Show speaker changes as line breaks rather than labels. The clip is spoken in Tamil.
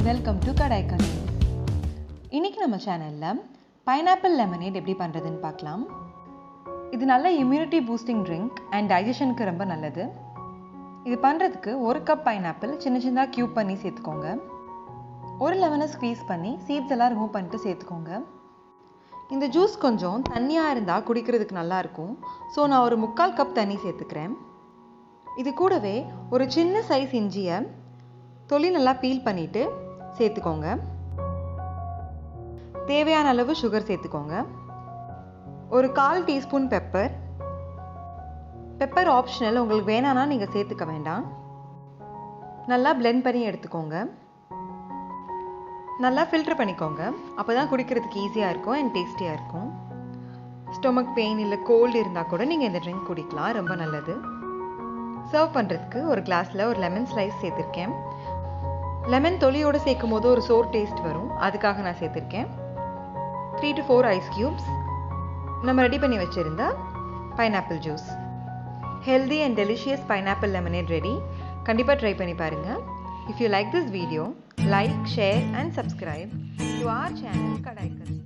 Welcome to KadaiKathais. இன்னைக்கு நம்ம சேனலில் பைனாப்பிள் லெமனேட் எப்படி பண்ணுறதுன்னு பார்க்கலாம். இது நல்ல இம்யூனிட்டி பூஸ்டிங் ட்ரிங்க் அண்ட் டைஜஷனுக்கு ரொம்ப நல்லது. இது பண்ணுறதுக்கு 1 கப் பைனாப்பிள் சின்ன சின்னதாக க்யூப் பண்ணி சேர்த்துக்கோங்க. ஒரு லெமனை ஸ்க்வீஸ் பண்ணி சீட்ஸ் எல்லாம் ரிமூவ் பண்ணிட்டு சேர்த்துக்கோங்க. இந்த ஜூஸ் கொஞ்சம் தண்ணியாக இருந்தால் குடிக்கிறதுக்கு நல்லாயிருக்கும். ஸோ நான் ஒரு 3/4 கப் தண்ணி சேர்த்துக்கிறேன். இது கூடவே ஒரு சின்ன சைஸ் இஞ்சியை தொலி நல்லா பீல் பண்ணிவிட்டு சேர்த்துக்கோங்க. தேவையான அளவு சுகர் சேர்த்துக்கோங்க. ஒரு 1/4 டீஸ்பூன் பெப்பர். பெப்பர் ஆப்ஷனல், உங்களுக்கு வேணான்னா நீங்கள் சேர்த்துக்க வேண்டாம். நல்லா பிளெண்ட் பண்ணி எடுத்துக்கோங்க. நல்லா ஃபில்டர் பண்ணிக்கோங்க. அப்போ தான் குடிக்கிறதுக்கு ஈஸியாக இருக்கும் அண்ட் டேஸ்டியாக இருக்கும். ஸ்டொமக் பெயின் இல்லை கோல்டு இருந்தால் கூட நீங்கள் இந்த ட்ரிங்க் குடிக்கலாம், ரொம்ப நல்லது. சர்வ் பண்ணுறதுக்கு ஒரு கிளாஸில் ஒரு லெமன் ஸ்லைஸ் சேர்த்துருக்கேன். லெமன் தொலியோடு சேர்க்கும் போது ஒரு சோர் டேஸ்ட் வரும், அதுக்காக நான் சேர்த்துருக்கேன். 3 to 4 ஐஸ் க்யூப்ஸ். நம்ம ரெடி பண்ணி வச்சுருந்த pineapple juice. Healthy and delicious pineapple lemonade ready. கண்டிப்பாக ட்ரை பண்ணி பாருங்கள். If you like this video, like, share and subscribe to our channel KadaiKathais.